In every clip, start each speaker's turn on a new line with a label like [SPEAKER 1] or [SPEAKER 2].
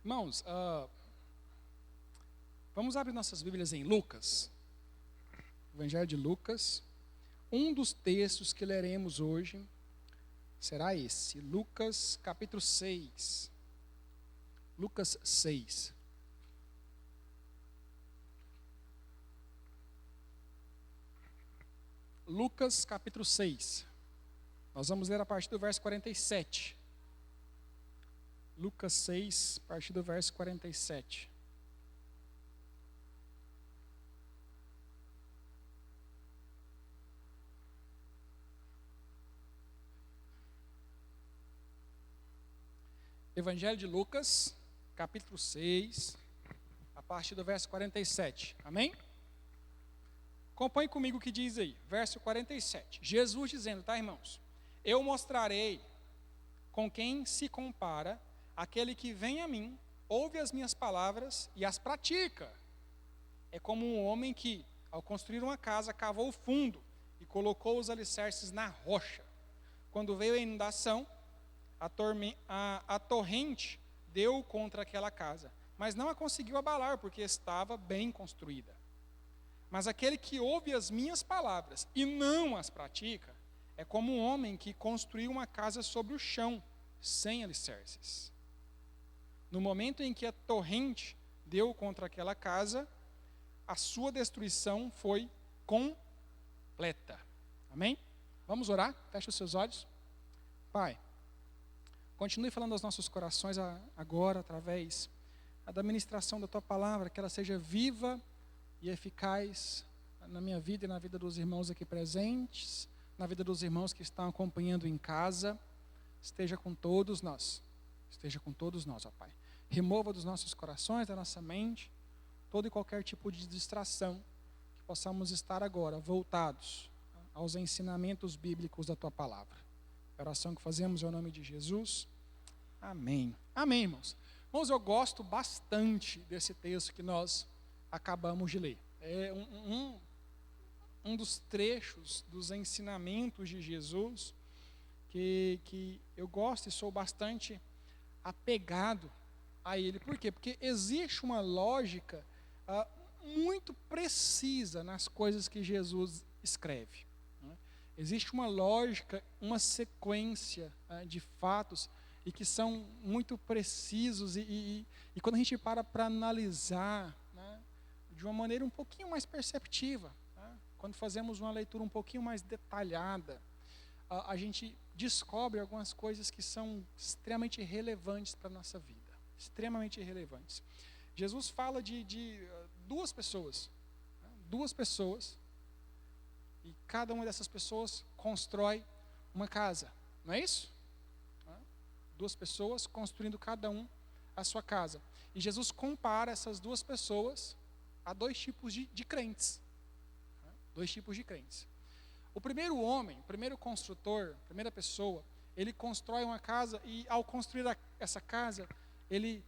[SPEAKER 1] Irmãos, vamos abrir nossas Bíblias em Lucas, Evangelho de Lucas. Um dos textos que leremos hoje será esse, Lucas capítulo 6. Lucas 6. Lucas capítulo 6. Nós vamos ler a partir do verso 47. Lucas 6, a partir do verso 47. Evangelho de Lucas, capítulo 6, a partir do verso 47. Amém? Acompanhe comigo o que diz aí, verso 47. Jesus dizendo, tá, irmãos? Eu mostrarei com quem se compara aquele que vem a mim, ouve as minhas palavras e as pratica. É como um homem que, ao construir uma casa, cavou o fundo e colocou os alicerces na rocha. Quando veio a inundação, a torrente deu contra aquela casa, mas não a conseguiu abalar, porque estava bem construída. Mas aquele que ouve as minhas palavras e não as pratica, é como um homem que construiu uma casa sobre o chão, sem alicerces. No momento em que a torrente deu contra aquela casa, a sua destruição foi completa. Amém? Vamos orar? Feche os seus olhos. Pai, continue falando aos nossos corações agora, através da ministração da Tua palavra, que ela seja viva e eficaz na minha vida e na vida dos irmãos aqui presentes, na vida dos irmãos que estão acompanhando em casa. Esteja com todos nós. Esteja com todos nós, ó Pai. Remova dos nossos corações, da nossa mente, todo e qualquer tipo de distração, que possamos estar agora voltados aos ensinamentos bíblicos da Tua palavra. A oração que fazemos é o nome de Jesus. Amém. Amém, irmãos. Irmãos, eu gosto bastante desse texto que nós acabamos de ler. É um dos trechos dos ensinamentos de Jesus que eu gosto e sou bastante apegado a ele. Por quê? Porque existe uma lógica muito precisa nas coisas que Jesus escreve. Né? Existe uma lógica, uma sequência de fatos e que são muito precisos e quando a gente para analisar, né, de uma maneira um pouquinho mais perceptiva, né, quando fazemos uma leitura um pouquinho mais detalhada, a gente descobre algumas coisas que são extremamente relevantes para a nossa vida. Extremamente relevantes. Jesus fala de duas pessoas. Né? Duas pessoas. E cada uma dessas pessoas constrói uma casa. Não é isso? Duas pessoas construindo cada um a sua casa. E Jesus compara essas duas pessoas a dois tipos de crentes. Dois tipos de crentes. O primeiro homem, o primeiro construtor, a primeira pessoa, ele constrói uma casa e ao construir essa casa, ele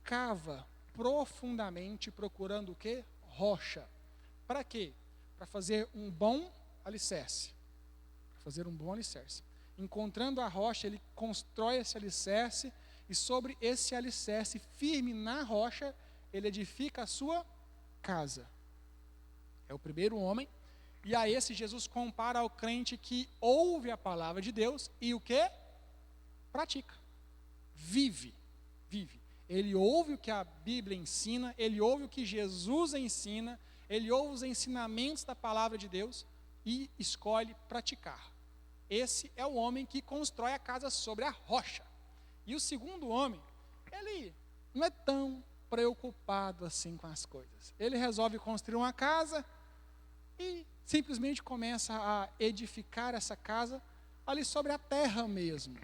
[SPEAKER 1] cava profundamente procurando o quê? Rocha. Para quê? Para fazer um bom alicerce. Para fazer um bom alicerce. Encontrando a rocha, ele constrói esse alicerce e sobre esse alicerce firme na rocha, ele edifica a sua casa. É o primeiro homem. E a esse Jesus compara ao crente que ouve a palavra de Deus e o que? Pratica. Vive. Ele ouve o que a Bíblia ensina, ele ouve o que Jesus ensina, ele ouve os ensinamentos da palavra de Deus e escolhe praticar. Esse é o homem que constrói a casa sobre a rocha. E o segundo homem, ele não é tão preocupado assim com as coisas. Ele resolve construir uma casa e simplesmente começa a edificar essa casa ali sobre a terra mesmo,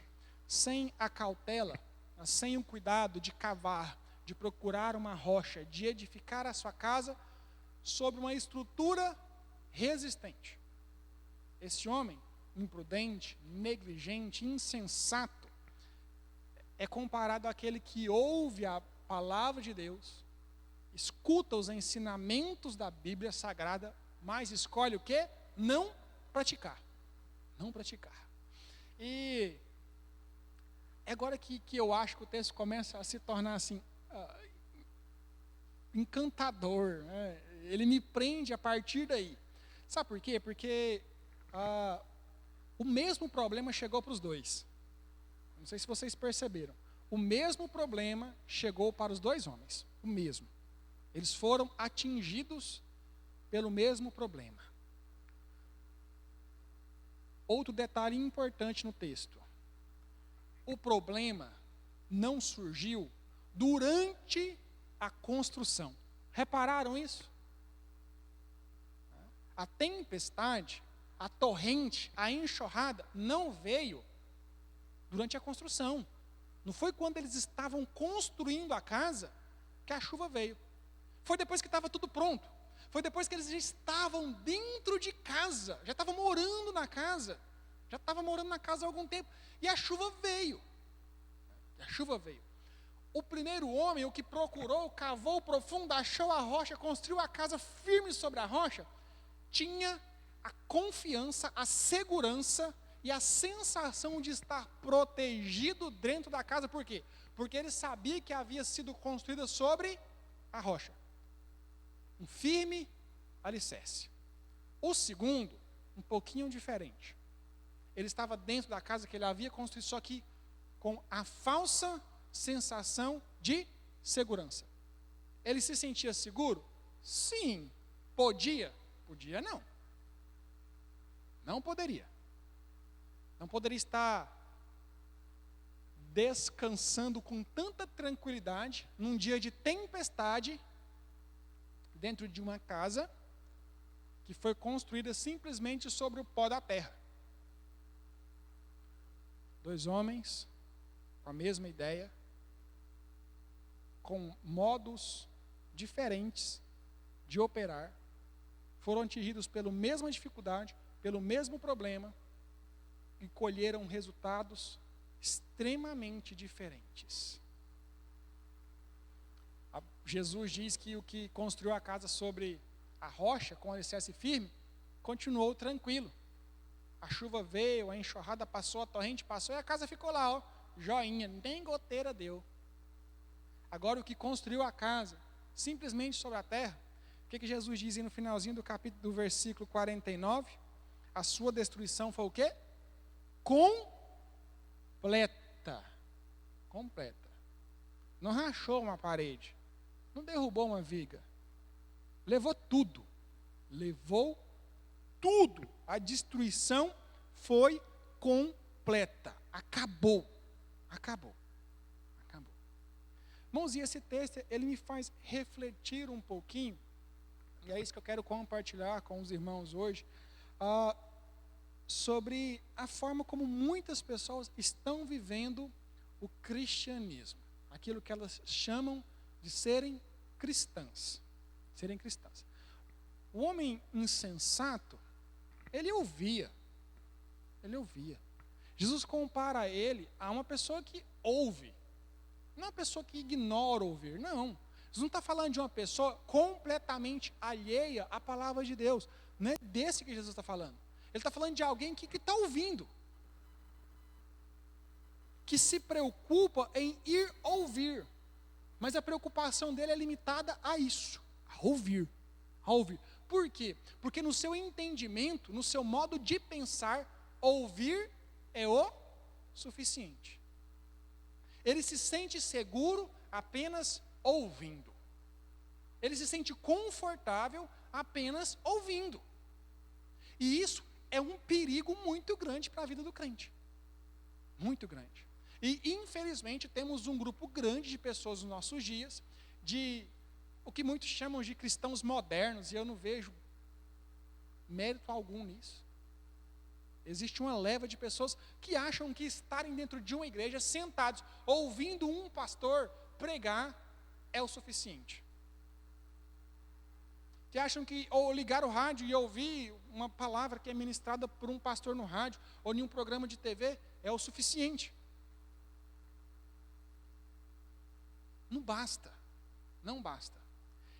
[SPEAKER 1] sem a cautela, sem o cuidado de cavar, de procurar uma rocha, de edificar a sua casa sobre uma estrutura resistente. Esse homem, imprudente, negligente, insensato, é comparado àquele que ouve a palavra de Deus, escuta os ensinamentos da Bíblia Sagrada, mas escolhe o quê? Não praticar. Não praticar. E é agora que eu acho que o texto começa a se tornar assim, encantador, né? Ele me prende a partir daí. Sabe por quê? Porque o mesmo problema chegou para os dois. Não sei se vocês perceberam. O mesmo problema chegou para os dois homens. O mesmo. Eles foram atingidos pelo mesmo problema. Outro detalhe importante no texto. O problema não surgiu durante a construção. Repararam isso? A tempestade, a torrente, a enxurrada não veio durante a construção. Não foi quando eles estavam construindo a casa que a chuva veio. Foi depois que estava tudo pronto. Foi depois que eles já estavam dentro de casa, já estavam morando na casa. Já estavam morando na casa há algum tempo. E a chuva veio. A chuva veio. O primeiro homem, o que procurou, cavou profundo, achou a rocha, construiu a casa firme sobre a rocha, tinha a confiança, a segurança e a sensação de estar protegido dentro da casa. Por quê? Porque ele sabia que havia sido construída sobre a rocha. Um firme alicerce. O segundo, um pouquinho diferente. Ele estava dentro da casa que ele havia construído, só que com a falsa sensação de segurança. Ele se sentia seguro? Sim. Podia? Podia não. Não poderia. Não poderia estar descansando com tanta tranquilidade num dia de tempestade dentro de uma casa que foi construída simplesmente sobre o pó da terra. Dois homens com a mesma ideia, com modos diferentes de operar, foram atingidos pela mesma dificuldade, pelo mesmo problema, e colheram resultados extremamente diferentes. Jesus diz que o que construiu a casa sobre a rocha, com alicerce firme, continuou tranquilo. A chuva veio, a enxurrada passou, a torrente passou, e a casa ficou lá, ó, joinha, nem goteira deu. Agora o que construiu a casa, simplesmente sobre a terra, o que Jesus diz aí no finalzinho do capítulo, do versículo 49? A sua destruição foi o quê? Completa. Completa. Não rachou uma parede, não derrubou uma viga, levou tudo. Levou tudo. A destruição foi completa. Acabou. Acabou. Acabou. Irmãos, e esse texto, ele me faz refletir um pouquinho, e é isso que eu quero compartilhar com os irmãos hoje, sobre a forma como muitas pessoas estão vivendo o cristianismo. Aquilo que elas chamam de serem cristãs. Serem cristãs. O homem insensato, ele ouvia. Ele ouvia. Jesus compara ele a uma pessoa que ouve. Não é uma pessoa que ignora ouvir, não. Jesus não está falando de uma pessoa completamente alheia à palavra de Deus. Não é desse que Jesus está falando. Ele está falando de alguém que está ouvindo. Que se preocupa em ir ouvir. Mas a preocupação dele é limitada a isso. A ouvir. A ouvir. Por quê? Porque no seu entendimento, no seu modo de pensar, ouvir é o suficiente. Ele se sente seguro apenas ouvindo. Ele se sente confortável apenas ouvindo. E isso é um perigo muito grande para a vida do crente. Muito grande. E infelizmente temos um grupo grande de pessoas nos nossos dias, de o que muitos chamam de cristãos modernos, e eu não vejo mérito algum nisso. Existe uma leva de pessoas que acham que estarem dentro de uma igreja, sentados, ouvindo um pastor pregar, é o suficiente. Que acham que ou ligar o rádio e ouvir uma palavra que é ministrada por um pastor no rádio, ou em um programa de TV, é o suficiente. Não basta. Não basta.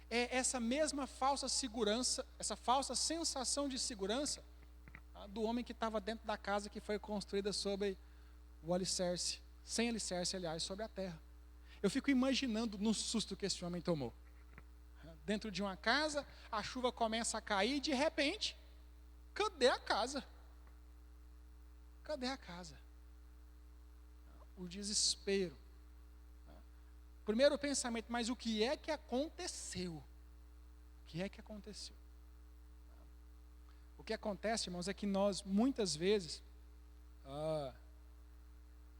[SPEAKER 1] É essa mesma falsa segurança, essa falsa sensação de segurança, do homem que estava dentro da casa que foi construída sobre o alicerce, sem alicerce, aliás, sobre a terra. Eu fico imaginando no susto que esse homem tomou. Dentro de uma casa, a chuva começa a cair e de repente, cadê a casa? Cadê a casa? O desespero. Primeiro pensamento, mas o que é que aconteceu? O que é que aconteceu? O que acontece, irmãos, é que nós, muitas vezes,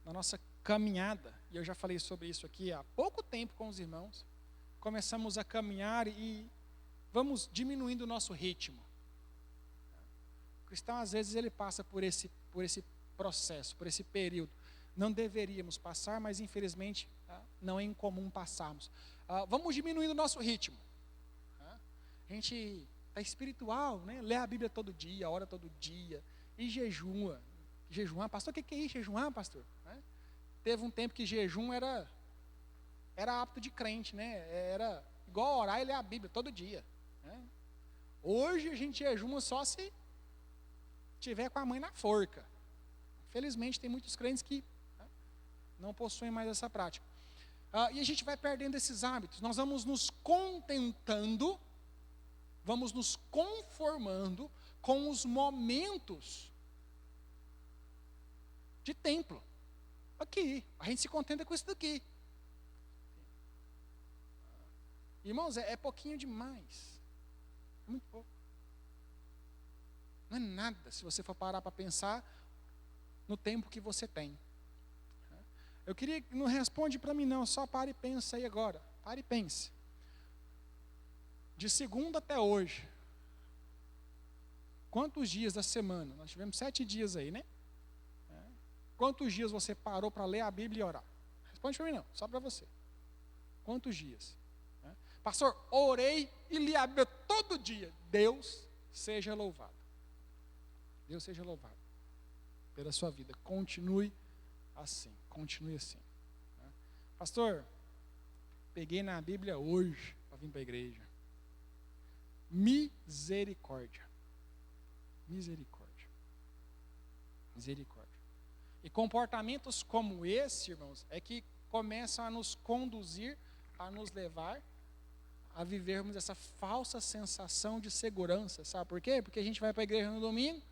[SPEAKER 1] na nossa caminhada, e eu já falei sobre isso aqui há pouco tempo com os irmãos, começamos a caminhar e vamos diminuindo o nosso ritmo. O cristão, às vezes, ele passa por esse processo, por esse período. Não deveríamos passar, mas infelizmente não é incomum passarmos. Vamos diminuindo o nosso ritmo. A gente está espiritual, né? Lê a Bíblia todo dia, ora todo dia, e jejua. Jejuar, pastor, o que é isso? Jejuar, pastor? Teve um tempo que jejum era hábito de crente, né? Era igual orar e ler a Bíblia todo dia. Né? Hoje a gente jejuma só se tiver com a mãe na forca. Infelizmente tem muitos crentes que não possuem mais essa prática. E a gente vai perdendo esses hábitos. Nós vamos nos contentando, vamos nos conformando com os momentos de templo. Aqui, a gente se contenta com isso daqui. Irmãos, é pouquinho demais. É muito pouco. Não é nada se você for parar para pensar no tempo que você tem. Eu queria que não responde para mim não, só pare e pensa aí agora. Pare e pense. De segunda até hoje, quantos dias da semana? Nós tivemos 7 dias aí, né? Quantos dias você parou para ler a Bíblia e orar? Responde para mim não, só para você. Quantos dias? Pastor, orei e li a Bíblia todo dia. Deus seja louvado. Deus seja louvado pela sua vida. Continue assim. Continue assim. Pastor, peguei na Bíblia hoje para vir para a igreja. Misericórdia. Misericórdia. Misericórdia. E comportamentos como esse, irmãos, é que começam a nos conduzir, a nos levar a vivermos essa falsa sensação de segurança. Sabe por quê? Porque a gente vai para a igreja no domingo,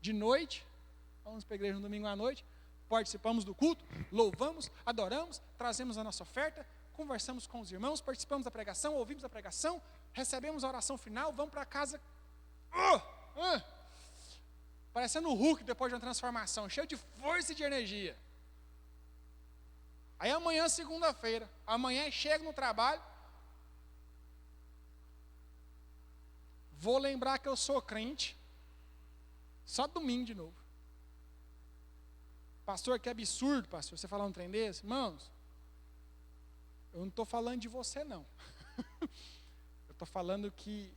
[SPEAKER 1] de noite, vamos para a igreja no domingo à noite, participamos do culto, louvamos, adoramos, trazemos a nossa oferta, conversamos com os irmãos, participamos da pregação, ouvimos a pregação, recebemos a oração final, vamos para casa, parecendo o Hulk depois de uma transformação, cheio de força e de energia. Aí amanhã, segunda-feira, amanhã chego no trabalho, vou lembrar que eu sou crente, só domingo de novo. Pastor, que absurdo, pastor, você falar um trem desse? Irmãos, eu não estou falando de você, não. Eu estou falando que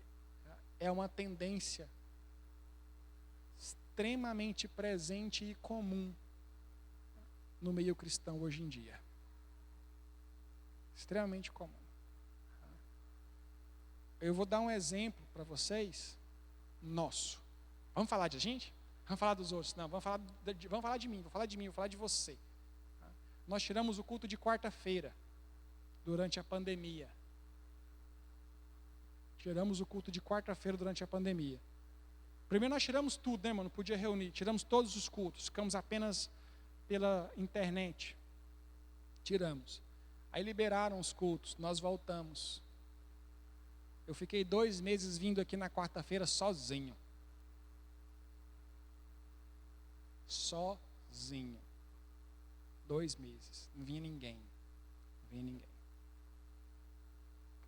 [SPEAKER 1] é uma tendência extremamente presente e comum no meio cristão hoje em dia. Extremamente comum. Eu vou dar um exemplo para vocês, nosso. Vamos falar de gente? Vamos falar dos outros? Não, vamos falar de mim, vou falar de você. Nós tiramos o culto de quarta-feira, durante a pandemia. Tiramos o culto de quarta-feira durante a pandemia. Primeiro nós tiramos tudo, né, mano? Não podia reunir. Tiramos todos os cultos, ficamos apenas pela internet. Tiramos. Aí liberaram os cultos, nós voltamos. Eu fiquei 2 meses vindo aqui na quarta-feira sozinho. Sozinho. 2 meses. Não vinha ninguém.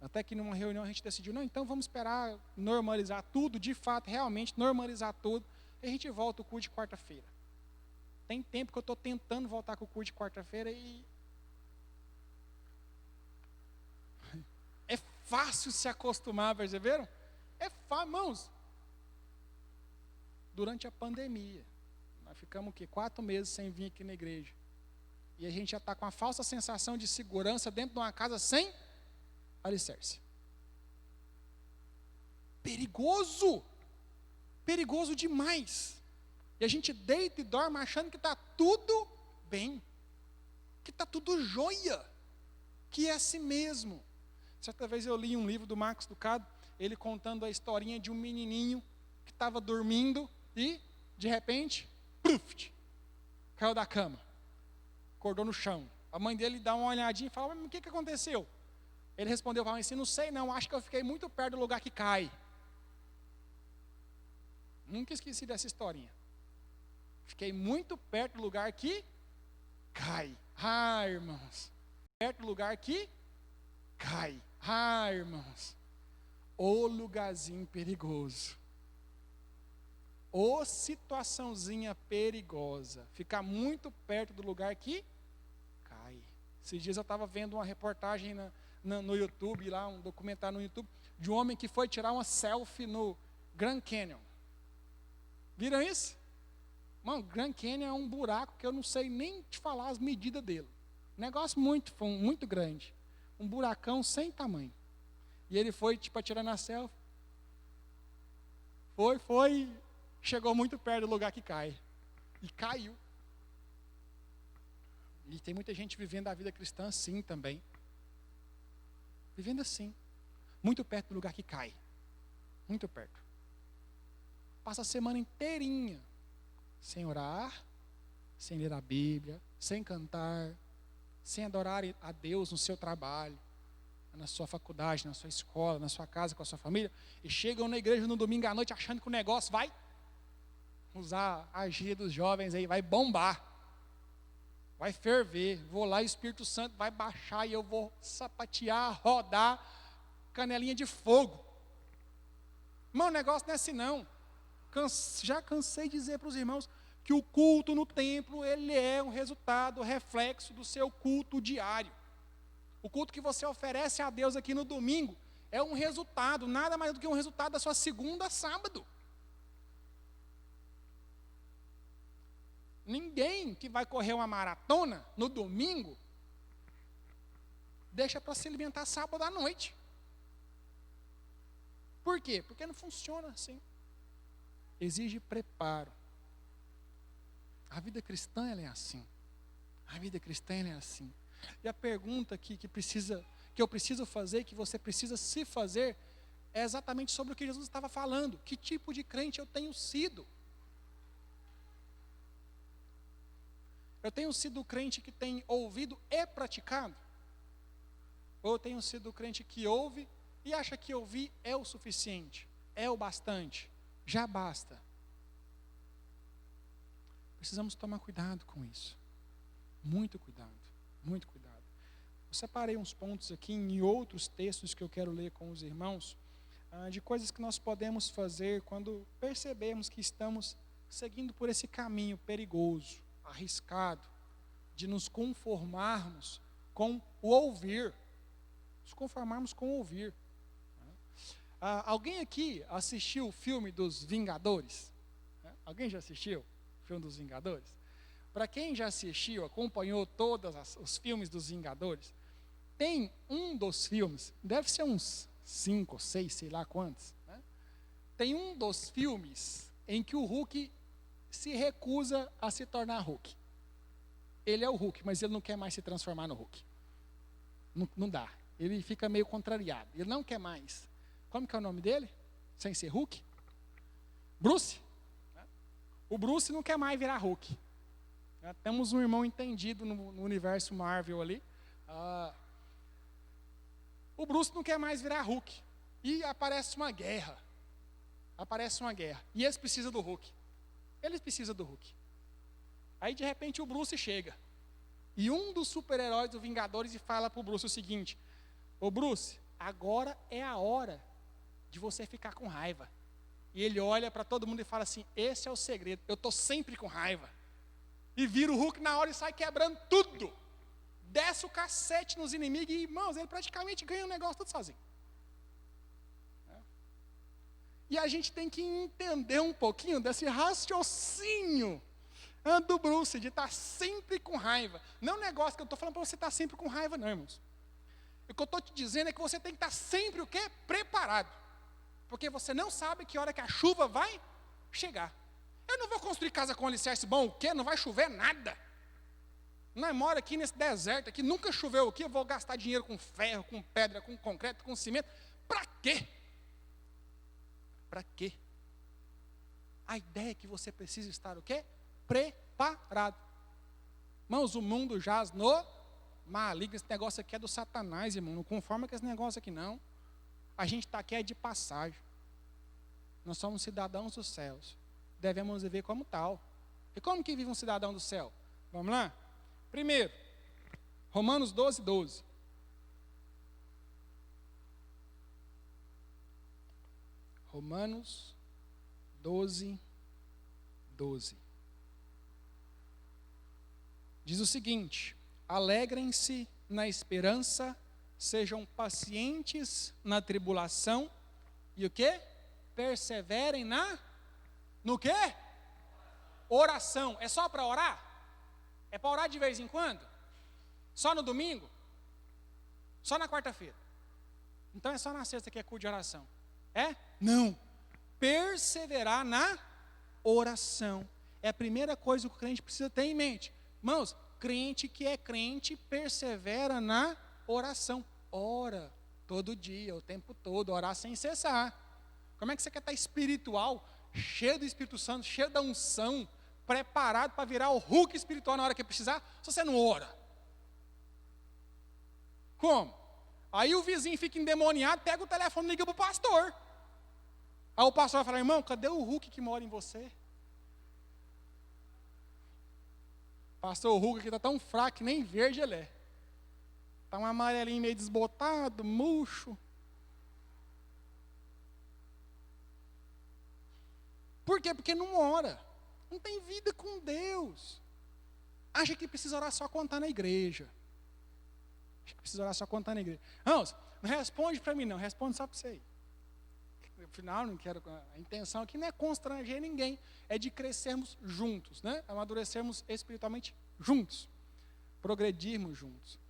[SPEAKER 1] Até que numa reunião a gente decidiu, não, então vamos esperar normalizar tudo, de fato, realmente normalizar tudo, e a gente volta o culto de quarta-feira. Tem tempo que eu estou tentando voltar com o culto de quarta-feira e é fácil se acostumar, perceberam? É fácil, irmãos. Durante a pandemia, nós ficamos o quê? 4 meses sem vir aqui na igreja. E a gente já está com a falsa sensação de segurança dentro de uma casa sem alicerce. Perigoso! Perigoso demais. E a gente deita e dorme achando que está tudo bem, que está tudo jóia. que é si mesmo. Certa vez eu li um livro do Marcos Lucado, ele contando a historinha de um menininho que estava dormindo e, de repente, pluf, caiu da cama, acordou no chão. A mãe dele dá uma olhadinha e fala, mas o que aconteceu? Ele respondeu para a mãe assim, não sei não, acho que eu fiquei muito perto do lugar que cai. Nunca esqueci dessa historinha. Fiquei muito perto do lugar que cai. Ah, irmãos. Perto do lugar que cai. Ah, irmãos. Ô lugarzinho perigoso. Ô situaçãozinha perigosa. Ficar muito perto do lugar que cai. Esses dias eu estava vendo uma reportagem no YouTube, lá um documentário no YouTube, de um homem que foi tirar uma selfie no Grand Canyon. Viram isso? Mano, Grand Canyon é um buraco que eu não sei nem te falar as medidas dele. Negócio muito grande. Um buracão sem tamanho. E ele foi, para tirar na selfie. Chegou muito perto do lugar que cai. E caiu. E tem muita gente vivendo a vida cristã assim também. Vivendo assim. Muito perto do lugar que cai. Muito perto. Passa a semana inteirinha sem orar, sem ler a Bíblia, sem cantar, sem adorar a Deus no seu trabalho, na sua faculdade, na sua escola, na sua casa, com a sua família, e chegam na igreja no domingo à noite achando que o negócio vai usar a gíria dos jovens aí, vai bombar, vai ferver, vou lá e o Espírito Santo vai baixar e eu vou sapatear, rodar, canelinha de fogo. Irmão, o negócio não é assim não. Já cansei de dizer para os irmãos que o culto no templo, ele é um resultado, reflexo do seu culto diário. O culto que você oferece a Deus aqui no domingo é um resultado, nada mais do que um resultado da sua segunda a sábado. Ninguém que vai correr uma maratona no domingo deixa para se alimentar sábado à noite. Por quê? Porque não funciona assim. Exige preparo. A vida cristã ela é assim. A vida cristã ela é assim. E a pergunta que eu preciso fazer, que você precisa se fazer, é exatamente sobre o que Jesus estava falando. Que tipo de crente eu tenho sido? Eu tenho sido o crente que tem ouvido e praticado? Ou eu tenho sido o crente que ouve e acha que ouvir é o suficiente, é o bastante, já basta? Precisamos tomar cuidado com isso. Muito cuidado, muito cuidado. Eu separei uns pontos aqui em outros textos que eu quero ler com os irmãos, de coisas que nós podemos fazer quando percebemos que estamos seguindo por esse caminho perigoso, arriscado, de nos conformarmos com o ouvir. Nos conformarmos com o ouvir. Alguém aqui assistiu o filme dos Vingadores? Alguém já assistiu o filme dos Vingadores? Para quem já assistiu, acompanhou todos os filmes dos Vingadores, tem um dos filmes, deve ser uns 5 ou 6, sei lá quantos, né? Tem um dos filmes em que o Hulk se recusa a se tornar Hulk. Ele é o Hulk, mas ele não quer mais se transformar no Hulk. Não dá. Ele fica meio contrariado. Ele não quer mais. Como que é o nome dele? Sem ser Hulk? Bruce. O Bruce não quer mais virar Hulk. Temos um irmão entendido no universo Marvel ali. O Bruce não quer mais virar Hulk. E aparece uma guerra. E eles precisam do Hulk. Aí de repente o Bruce chega. E um dos super-heróis do Vingadores fala para o Bruce o seguinte: ô Bruce, agora é a hora de você ficar com raiva. E ele olha para todo mundo e fala assim: esse é o segredo, eu estou sempre com raiva. E vira o Hulk na hora e sai quebrando tudo. Desce o cacete nos inimigos e, irmãos, ele praticamente ganha o negócio tudo sozinho. E a gente tem que entender um pouquinho desse raciocínio do Bruce, de estar sempre com raiva. Não é um negócio que eu estou falando para você estar sempre com raiva, não, irmãos. O que eu estou te dizendo é que você tem que estar sempre o quê? Preparado. Porque você não sabe que hora que a chuva vai chegar. Eu não vou construir casa com alicerce bom, o quê? Não vai chover nada. Nós moramos aqui nesse deserto, aqui nunca choveu aqui, eu vou gastar dinheiro com ferro, com pedra, com concreto, com cimento. Para quê? Para quê? A ideia é que você precisa estar o quê? Preparado. Irmãos, o mundo jaz no maligno. Esse negócio aqui é do Satanás, irmão. Não conforma com esse negócio aqui, não. A gente está aqui é de passagem. Nós somos cidadãos dos céus. Devemos viver como tal. E como que vive um cidadão do céu? Vamos lá? Primeiro, Romanos 12, 12. Romanos 12, 12. Diz o seguinte: alegrem-se na esperança, sejam pacientes na tribulação, e o quê? Perseverem no quê? Oração. É só para orar? É para orar de vez em quando? Só no domingo? Só na quarta-feira? Então é só na sexta que é culto de oração. É? Não. Perseverar na oração. É a primeira coisa que o crente precisa ter em mente. Irmãos, crente que é crente persevera na oração. Ora todo dia, o tempo todo, orar sem cessar. Como é que você quer estar espiritual, cheio do Espírito Santo, cheio da unção, preparado para virar o Hulk espiritual na hora que precisar, se você não ora? Como? Aí o vizinho fica endemoniado, pega o telefone e liga para o pastor. Aí o pastor vai falar: irmão, cadê o Hulk que mora em você? Pastor, o Hulk aqui está tão fraco que nem verde ele é. Está um amarelinho meio desbotado, murcho. Por quê? Porque não ora. Não tem vida com Deus. Acha que precisa orar só quando está na igreja. Acha que precisa orar só quando está na igreja. Não responde para mim não, responde só para você aí. No final, não quero. A intenção aqui não é constranger ninguém, é de crescermos juntos, né? Amadurecermos espiritualmente juntos, progredirmos juntos.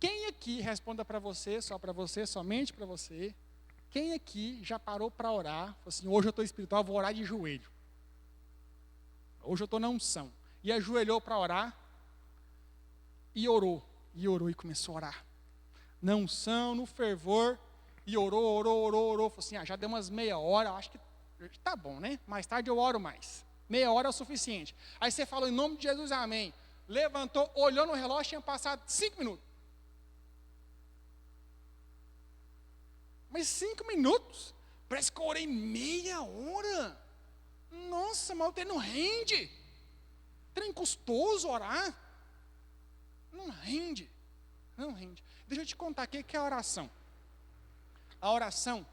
[SPEAKER 1] Quem aqui, responda para você, só para você, somente para você, quem aqui já parou para orar, falou assim: hoje eu estou espiritual, vou orar de joelho. Hoje eu estou na unção. E ajoelhou para orar, e orou e começou a orar. Na unção, no fervor, e orou. Falou assim: já deu umas meia hora, acho que tá bom, né? Mais tarde eu oro mais. Meia hora é o suficiente. Aí você falou: em nome de Jesus, amém. Levantou, olhou no relógio, tinha passado 5 minutos. Mas 5 minutos? Parece que eu orei meia hora. Nossa, mas o trem não rende. Trem custoso orar. Não rende. Deixa eu te contar aqui o que é a oração. A oração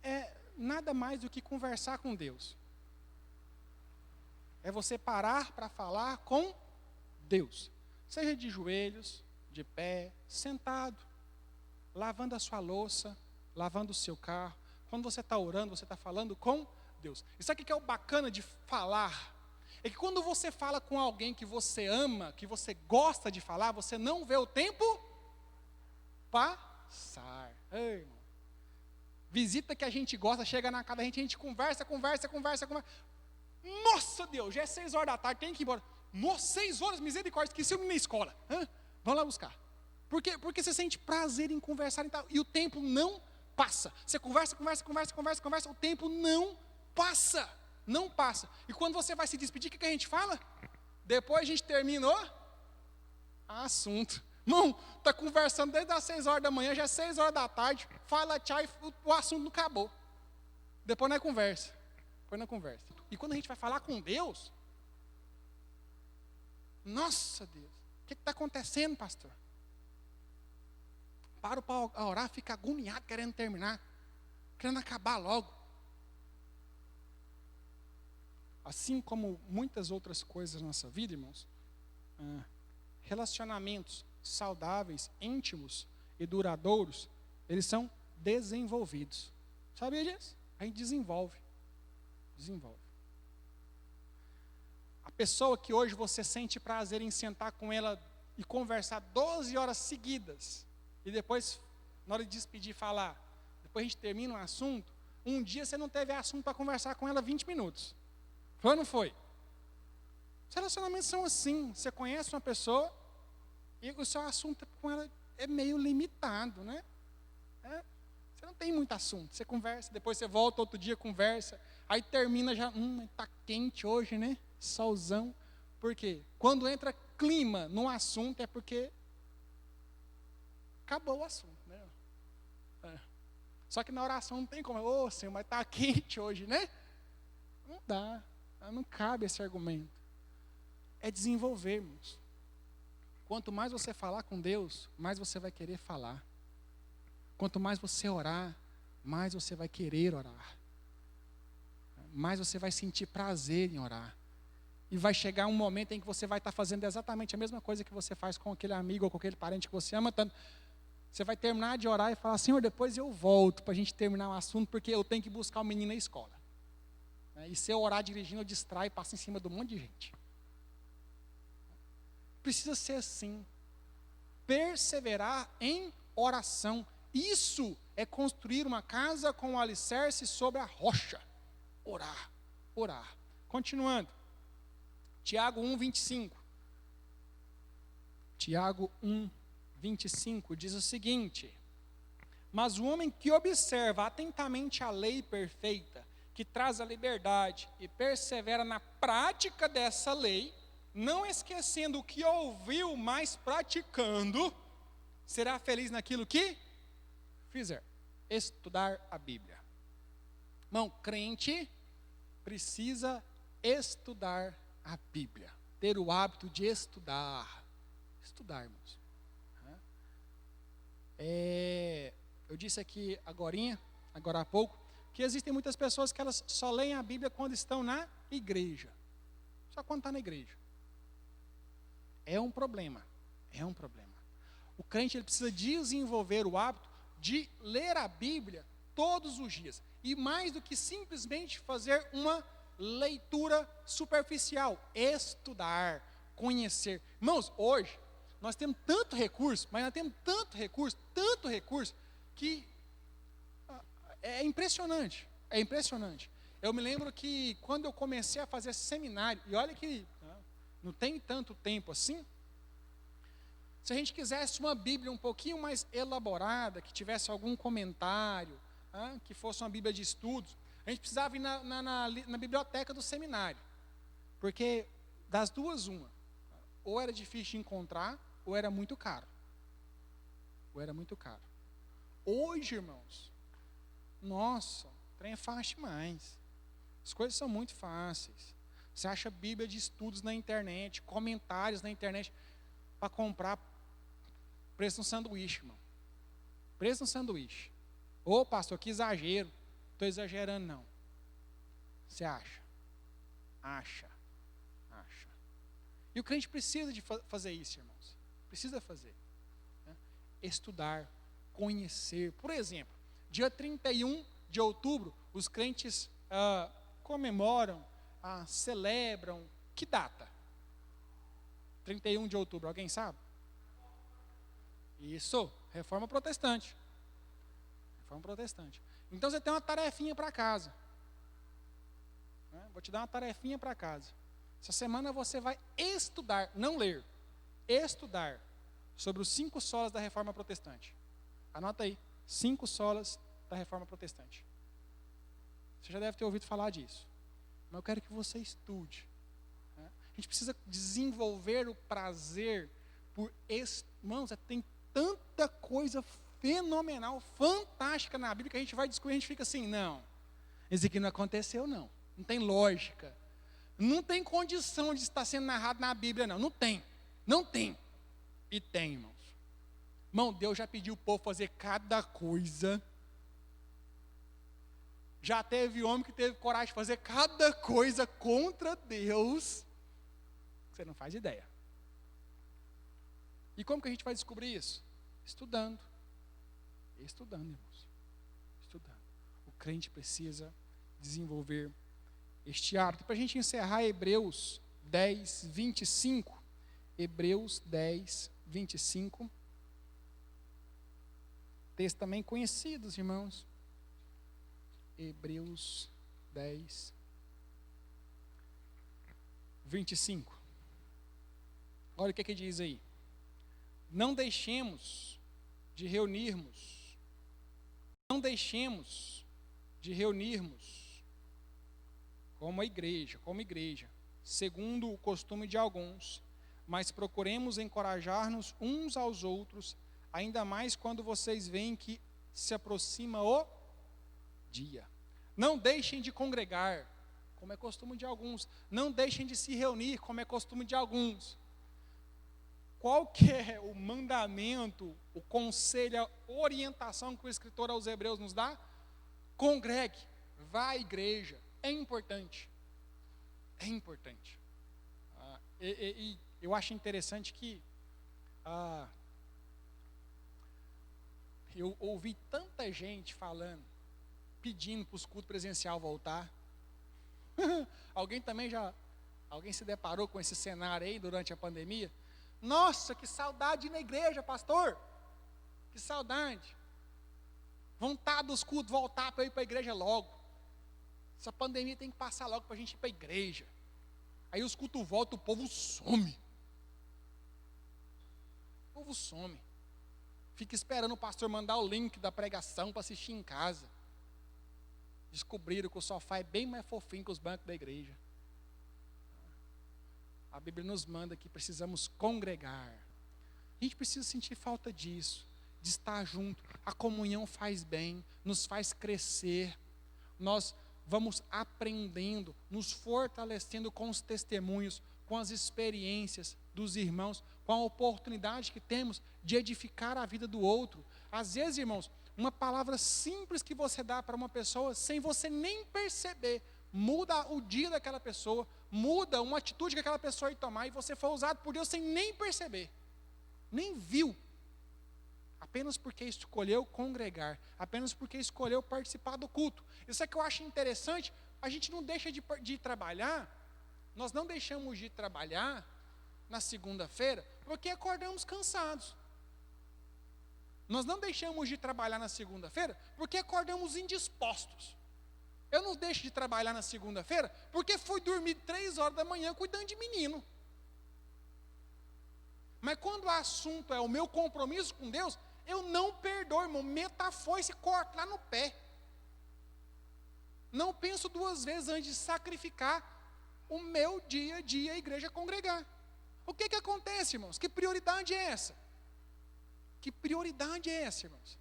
[SPEAKER 1] é nada mais do que conversar com Deus. É você parar para falar com Deus. Seja de joelhos, de pé, sentado, lavando a sua louça, lavando o seu carro. Quando você está orando, você está falando com Deus. E sabe o que é o bacana de falar? É que quando você fala com alguém que você ama, que você gosta de falar, você não vê o tempo passar. Ei, irmão. Visita que a gente gosta, chega na casa da gente, a gente conversa. Nossa, Deus, já é 6 horas da tarde, tem que ir embora. Nossa, 6 horas, misericórdia, esqueci o menino na escola. Vamos lá buscar. Por quê? Porque você sente prazer em conversar e tal, e o tempo não passa. Você conversa, o tempo não passa. Não passa. E quando você vai se despedir, o que a gente fala? Depois a gente terminou assunto. Irmão, está conversando desde as 6 horas da manhã, já é 6 horas da tarde, fala tchau e o assunto não acabou. Depois não conversa. E quando a gente vai falar com Deus, nossa Deus, o que está acontecendo, pastor? Paro para orar, fica agoniado, querendo terminar, querendo acabar logo. Assim como muitas outras coisas na nossa vida, irmãos, relacionamentos saudáveis, íntimos e duradouros, eles são desenvolvidos. Sabia disso? A gente desenvolve. A pessoa que hoje você sente prazer em sentar com ela e conversar 12 horas seguidas, e depois, na hora de despedir, falar, depois a gente termina um assunto, um dia você não teve assunto para conversar com ela 20 minutos. Foi ou não foi? Os relacionamentos são assim. Você conhece uma pessoa e o seu assunto com ela é meio limitado, né? Você não tem muito assunto. Você conversa, depois você volta outro dia, conversa. Aí termina já, está quente hoje, né? Solzão. Por quê? Quando entra clima no assunto é porque acabou o assunto, né? Só que na oração não tem como. Ô, Senhor, mas está quente hoje, né? Não dá. Não cabe esse argumento. É desenvolvermos. Quanto mais você falar com Deus, mais você vai querer falar. Quanto mais você orar, mais você vai querer orar. Mais você vai sentir prazer em orar. E vai chegar um momento em que você vai estar fazendo exatamente a mesma coisa que você faz com aquele amigo ou com aquele parente que você ama tanto. Você vai terminar de orar e falar, Senhor, depois eu volto para a gente terminar o assunto, porque eu tenho que buscar o menino na escola. E se eu orar dirigindo, eu distraio e passo em cima de um monte de gente. Precisa ser assim. Perseverar em oração. Isso é construir uma casa com o alicerce sobre a rocha. Orar, orar. Continuando. Tiago 1:25. Tiago 1:25 diz o seguinte: mas o homem que observa atentamente a lei perfeita, que traz a liberdade e persevera na prática dessa lei, não esquecendo o que ouviu, mas praticando, será feliz naquilo que fizer. Estudar a Bíblia. Irmão, crente precisa estudar a Bíblia. Ter o hábito de estudar. Estudar, irmãos. Eu disse aqui agora há pouco, que existem muitas pessoas que elas só leem a Bíblia quando estão na igreja. Só quando está na igreja. É um problema. O crente ele precisa desenvolver o hábito de ler a Bíblia todos os dias. E mais do que simplesmente fazer uma leitura superficial. Estudar, conhecer. Irmãos, hoje nós temos tanto recurso, tanto recurso, que é impressionante. Eu me lembro que quando eu comecei a fazer seminário, e olha que não tem tanto tempo assim, se a gente quisesse uma Bíblia um pouquinho mais elaborada, que tivesse algum comentário, que fosse uma Bíblia de estudos, a gente precisava ir na biblioteca do seminário. Porque das duas, uma. Ou era difícil de encontrar, ou era muito caro. Hoje, irmãos, nossa, o trem é fácil demais. As coisas são muito fáceis. Você acha Bíblia de estudos na internet, comentários na internet, para comprar. Preço no sanduíche, irmão. Preço no sanduíche. Ô, pastor, que exagero. Estou exagerando, não. Você acha? Acha. E o crente precisa de fazer isso, irmãos. Precisa fazer. Estudar, conhecer. Por exemplo, dia 31 de outubro, os crentes comemoram, celebram. Que data? 31 de outubro, alguém sabe? Isso, Reforma Protestante. Então você tem uma tarefinha para casa. Vou te dar uma tarefinha para casa. Essa semana você vai estudar, não ler, estudar sobre os 5 solas da Reforma Protestante. Anota aí, 5 solas da Reforma Protestante. Você já deve ter ouvido falar disso. Mas eu quero que você estude. A gente precisa desenvolver o prazer por irmãos, tem tanta coisa fenomenal, fantástica na Bíblia que a gente vai descobrir, a gente fica assim, não, isso aqui não aconteceu não tem lógica, não tem condição de estar sendo narrado na Bíblia não tem, e tem, irmão, Deus já pediu o povo fazer cada coisa, já teve homem que teve coragem de fazer cada coisa contra Deus, você não faz ideia. E como que a gente vai descobrir isso? Estudando, irmãos. Estudando. O crente precisa desenvolver este hábito. Para a gente encerrar, Hebreus 10:25. Hebreus 10:25. Texto também conhecidos, irmãos. Hebreus 10:25. Olha o que diz aí. Não deixemos de reunirmos. Não deixemos de reunirmos como igreja, segundo o costume de alguns, mas procuremos encorajar-nos uns aos outros, ainda mais quando vocês veem que se aproxima o dia. Não deixem de congregar, como é costume de alguns. Não deixem de se reunir, como é costume de alguns. Qual que é o mandamento, o conselho, a orientação que o escritor aos Hebreus nos dá? Congregue, vá à igreja. É importante. É importante. E eu acho interessante que eu ouvi tanta gente falando, pedindo para os cultos presencial voltar. Alguém se deparou com esse cenário aí durante a pandemia? Nossa, que saudade de ir na igreja, pastor. Que saudade. Vontade dos cultos voltar para eu ir para a igreja logo. Essa pandemia tem que passar logo para a gente ir para a igreja. Aí os cultos voltam, o povo some. O povo some. Fica esperando o pastor mandar o link da pregação para assistir em casa. Descobriram que o sofá é bem mais fofinho que os bancos da igreja. A Bíblia nos manda que precisamos congregar. A gente precisa sentir falta disso, de estar junto. A comunhão faz bem, nos faz crescer. Nós vamos aprendendo, nos fortalecendo com os testemunhos, com as experiências dos irmãos, com a oportunidade que temos de edificar a vida do outro. Às vezes, irmãos, uma palavra simples que você dá para uma pessoa, sem você nem perceber, muda o dia daquela pessoa, muda uma atitude que aquela pessoa ia tomar, e você foi usado por Deus sem nem perceber, nem viu, apenas porque escolheu congregar, apenas porque escolheu participar do culto. Isso é que eu acho interessante. A gente não deixa de trabalhar, nós não deixamos de trabalhar na segunda-feira porque acordamos cansados. Nós não deixamos de trabalhar na segunda-feira porque acordamos indispostos. Eu não deixo de trabalhar na segunda-feira porque fui dormir 3 horas da manhã cuidando de menino. Mas quando o assunto é o meu compromisso com Deus, eu não perdoo, irmão. Meta a foice e corto lá no pé. Não penso 2 vezes antes de sacrificar o meu dia a dia, a igreja congregar. O que acontece, irmãos? Que prioridade é essa? Que prioridade é essa, irmãos?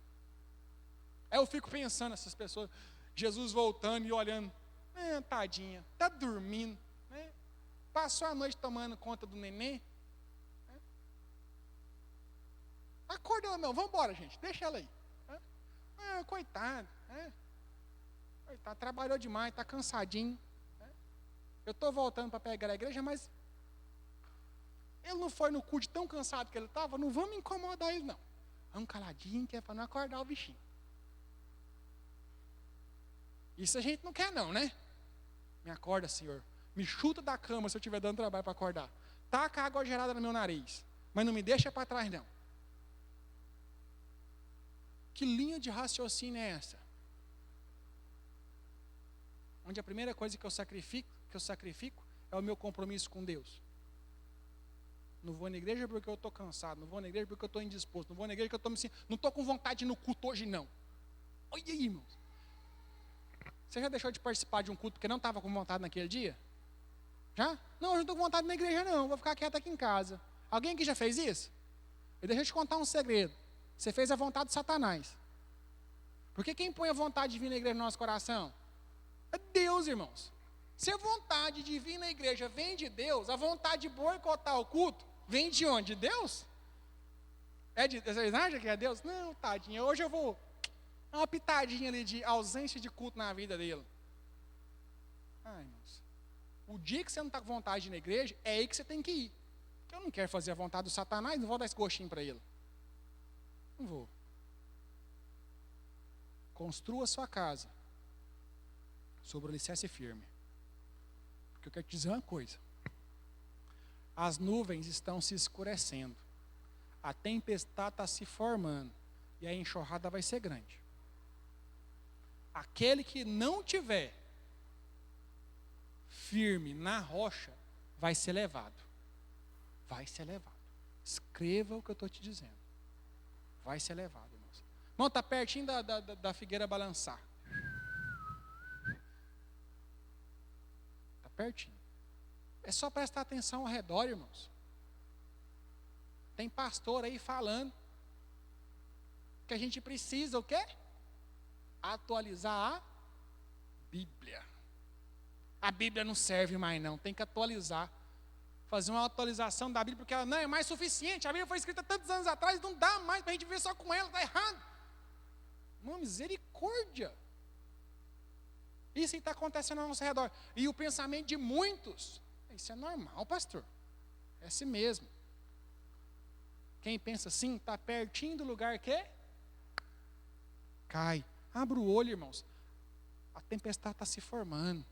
[SPEAKER 1] Aí eu fico pensando nessas pessoas, Jesus voltando e olhando, tadinha, está dormindo, né? Passou a noite tomando conta do neném. Né? Acorda ela não, vamos embora, gente, deixa ela aí. Coitado, coitado, trabalhou demais, está cansadinho. Né? Eu estou voltando para pegar a igreja, mas ele não foi no culto de tão cansado que ele estava, não vamos incomodar ele não. Vamos caladinho, que é para não acordar o bichinho. Isso a gente não quer não, né? Me acorda, Senhor. Me chuta da cama se eu estiver dando trabalho para acordar. Taca água gelada no meu nariz. Mas não me deixa para trás, não. Que linha de raciocínio é essa? Onde a primeira coisa que eu sacrifico é o meu compromisso com Deus. Não vou na igreja porque eu estou cansado. Não vou na igreja porque eu estou indisposto. Não vou na igreja porque eu estou me sentindo. Não estou com vontade de ir no culto hoje, não. Olha aí, irmãos. Você já deixou de participar de um culto porque não estava com vontade naquele dia? Já? Não, eu não estou com vontade na igreja não, vou ficar quieto aqui em casa. Alguém aqui já fez isso? Deixa eu te contar um segredo. Você fez a vontade de Satanás. Porque quem põe a vontade de vir na igreja no nosso coração? É Deus, irmãos. Se a vontade de vir na igreja vem de Deus, a vontade de boicotar o culto vem de onde? De Deus? Vocês acham que é Deus? Não, tadinha, hoje eu vou... uma pitadinha ali de ausência de culto na vida dele. Irmãos, o dia que você não está com vontade de ir na igreja, é aí que você tem que ir. Porque eu não quero fazer a vontade do Satanás, não vou dar esse gostinho para ele. Não vou. Construa a sua casa sobre o alicerce firme. Porque eu quero te dizer uma coisa. As nuvens estão se escurecendo. A tempestade está se formando. E a enxurrada vai ser grande. Aquele que não tiver firme na rocha vai ser levado. vai ser levado. Escreva o que eu estou te dizendo. Vai ser levado, irmãos. Irmão, está pertinho da figueira balançar. Está pertinho. É só prestar atenção ao redor, irmãos. Tem pastor aí falando que a gente precisa o quê? Atualizar a Bíblia. A Bíblia não serve mais não, tem que atualizar. Fazer uma atualização da Bíblia, porque ela não é mais suficiente. A Bíblia foi escrita tantos anos atrás, não dá mais para a gente viver só com ela, está errado. Uma misericórdia. Isso está acontecendo ao nosso redor. E o pensamento de muitos, isso é normal, pastor. É assim mesmo. Quem pensa assim, está pertinho do lugar que cai. Abra o olho, irmãos. A tempestade está se formando.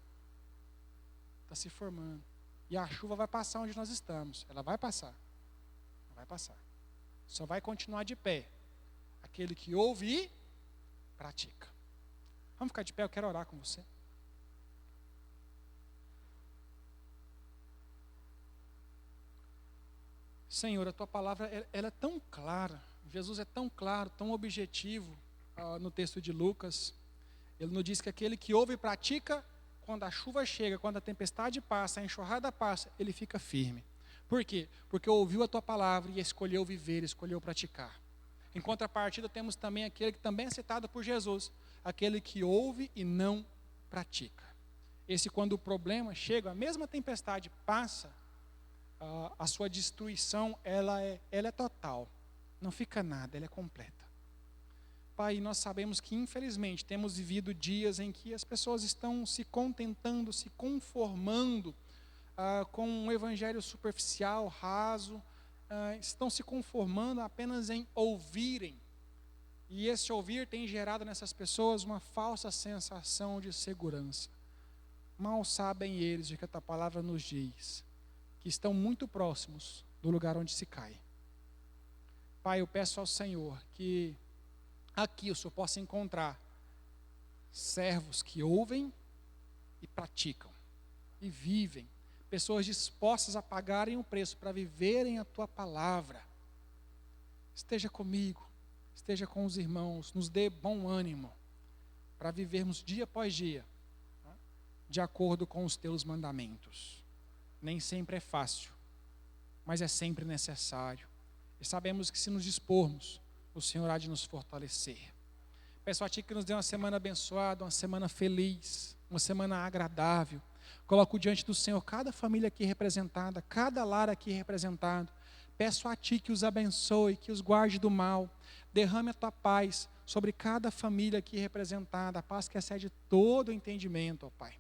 [SPEAKER 1] Está se formando. E a chuva vai passar onde nós estamos. Ela vai passar. Vai passar. Só vai continuar de pé aquele que ouve e pratica. Vamos ficar de pé, eu quero orar com você. Senhor, a tua palavra ela é tão clara. Jesus é tão claro, tão objetivo no texto de Lucas. Ele nos diz que aquele que ouve e pratica, quando a chuva chega, quando a tempestade passa, a enxurrada passa, ele fica firme. Por quê? Porque ouviu a tua palavra e escolheu viver, escolheu praticar. Em contrapartida, temos também aquele que também é citado por Jesus, aquele que ouve e não pratica. Esse, quando o problema chega, a mesma tempestade passa, a sua destruição, ela é total. Não fica nada, ela é completa. Pai, nós sabemos que, infelizmente, temos vivido dias em que as pessoas estão se contentando, se conformando com um evangelho superficial, raso, estão se conformando apenas em ouvirem. E esse ouvir tem gerado nessas pessoas uma falsa sensação de segurança. Mal sabem eles de que a tua palavra nos diz que estão muito próximos do lugar onde se cai. Pai, eu peço ao Senhor que aqui o Senhor possa encontrar servos que ouvem e praticam, e vivem, pessoas dispostas a pagarem o preço para viverem a tua palavra. Esteja comigo, esteja com os irmãos, nos dê bom ânimo para vivermos dia após dia, de acordo com os teus mandamentos. Nem sempre é fácil, mas é sempre necessário. E sabemos que se nos dispormos, o Senhor há de nos fortalecer. Peço a Ti que nos dê uma semana abençoada, uma semana feliz, uma semana agradável. Coloco diante do Senhor cada família aqui representada, cada lar aqui representado. Peço a Ti que os abençoe, que os guarde do mal. Derrame a Tua paz sobre cada família aqui representada, a paz que excede todo o entendimento, ó Pai.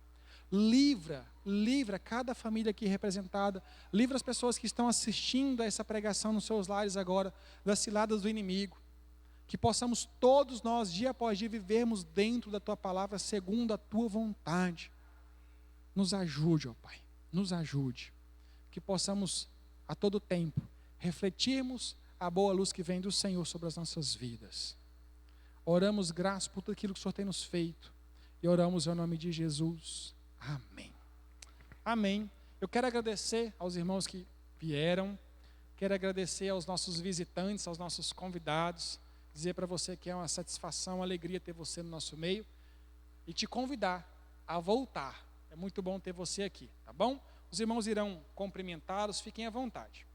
[SPEAKER 1] Livra cada família aqui representada, livra as pessoas que estão assistindo a essa pregação nos seus lares agora, das ciladas do inimigo. Que possamos todos nós, dia após dia, vivermos dentro da Tua palavra, segundo a Tua vontade. Nos ajude, ó Pai, nos ajude. Que possamos, a todo tempo, refletirmos a boa luz que vem do Senhor sobre as nossas vidas. Oramos graças por tudo aquilo que o Senhor tem nos feito. E oramos em nome de Jesus. Amém. Amém. Eu quero agradecer aos irmãos que vieram. Quero agradecer aos nossos visitantes, aos nossos convidados. Dizer para você que é uma satisfação, uma alegria ter você no nosso meio. E te convidar a voltar. É muito bom ter você aqui, tá bom? Os irmãos irão cumprimentá-los, fiquem à vontade.